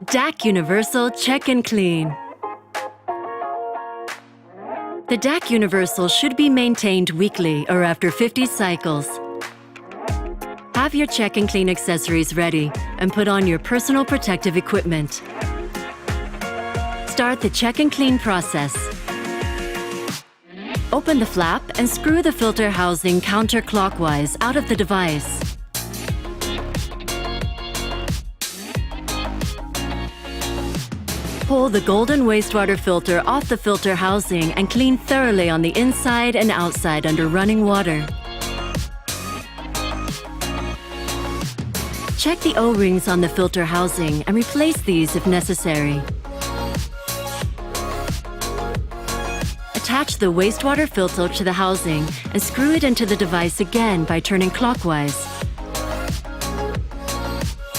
DAC Universal Check&Clean. The DAC Universal should be maintained weekly or after 50 cycles. Have your check-and-clean accessories ready and put on your personal protective equipment. Start the check-and-clean process. Open the flap and screw the filter housing counterclockwise out of the device. Pull the golden wastewater filter off the filter housing and clean thoroughly on the inside and outside under running water. Check the O-rings on the filter housing and replace these if necessary. Attach the wastewater filter to the housing and screw it into the device again by turning clockwise.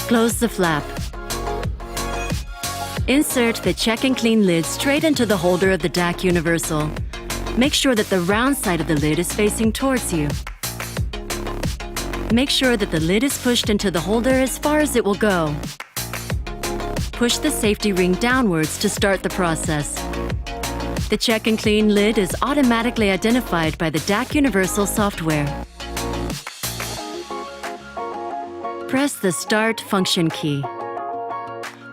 Close the flap. Insert the check-and-clean lid straight into the holder of the DAC Universal. Make sure that the round side of the lid is facing towards you. Make sure that the lid is pushed into the holder as far as it will go. Push the safety ring downwards to start the process. The check-and-clean lid is automatically identified by the DAC Universal software. Press the Start function key.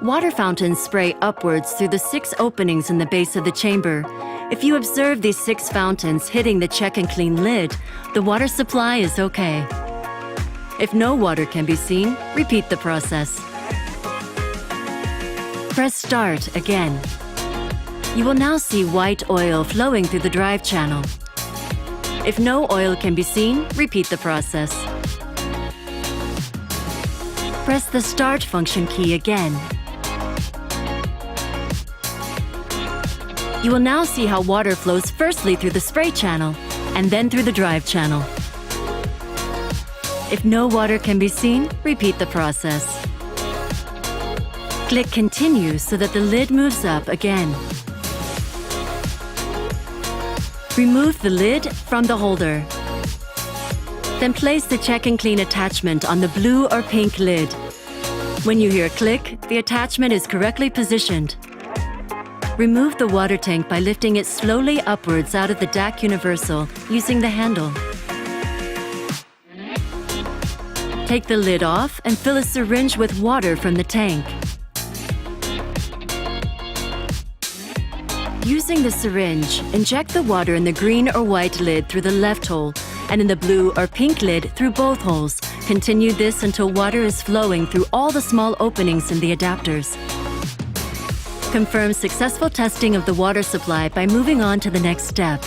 Water fountains spray upwards through the 6 openings in the base of the chamber. If you observe these 6 fountains hitting the check-and-clean lid, the water supply is okay. If no water can be seen, repeat the process. Press Start again. You will now see white oil flowing through the drive channel. If no oil can be seen, repeat the process. Press the Start function key again. You will now see how water flows firstly through the spray channel and then through the drive channel. If no water can be seen, repeat the process. Click Continue so that the lid moves up again. Remove the lid from the holder. Then place the check-and-clean attachment on the blue or pink lid. When you hear a click, the attachment is correctly positioned. Remove the water tank by lifting it slowly upwards out of the DAC Universal using the handle. Take the lid off and fill a syringe with water from the tank. Using the syringe, inject the water in the green or white lid through the left hole and in the blue or pink lid through both holes. Continue this until water is flowing through all the small openings in the adapters. Confirm successful testing of the water supply by moving on to the next step.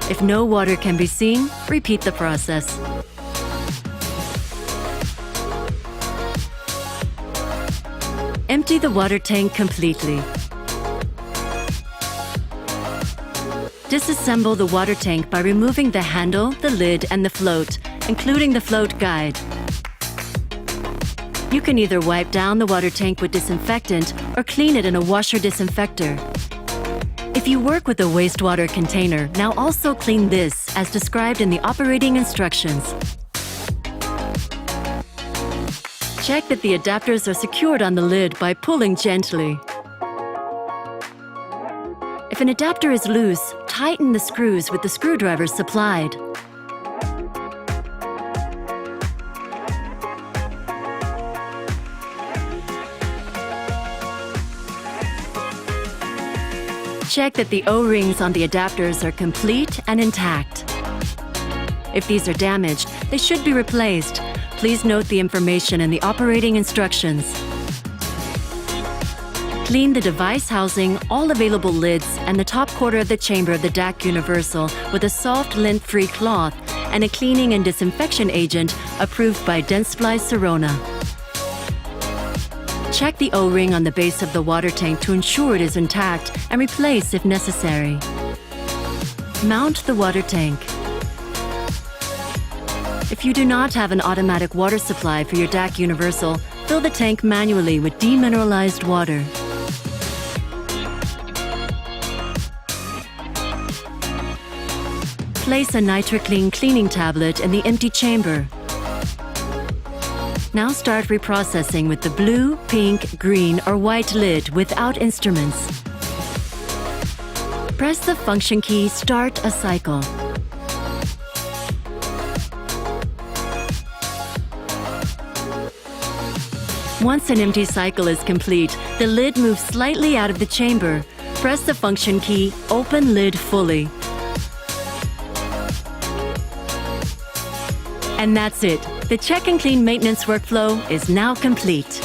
If no water can be seen, repeat the process. Empty the water tank completely. Disassemble the water tank by removing the handle, the lid, and the float, including the float guide. You can either wipe down the water tank with disinfectant or clean it in a washer disinfector. If you work with a wastewater container, now also clean this as described in the operating instructions. Check that the adapters are secured on the lid by pulling gently. If an adapter is loose, tighten the screws with the screwdriver supplied. Check that the O-rings on the adapters are complete and intact. If these are damaged, they should be replaced. Please note the information in the operating instructions. Clean the device housing, all available lids, and the top quarter of the chamber of the DAC Universal with a soft lint-free cloth and a cleaning and disinfection agent approved by Dentsply Sirona. Check the O-ring on the base of the water tank to ensure it is intact and replace if necessary. Mount the water tank. If you do not have an automatic water supply for your DAC Universal, fill the tank manually with demineralized water. Place a NITRAM cleaning tablet in the empty chamber. Now start reprocessing with the blue, pink, green, or white lid without instruments. Press the function key Start a Cycle. Once an empty cycle is complete, the lid moves slightly out of the chamber. Press the function key Open Lid Fully. And that's it. The check and clean maintenance workflow is now complete.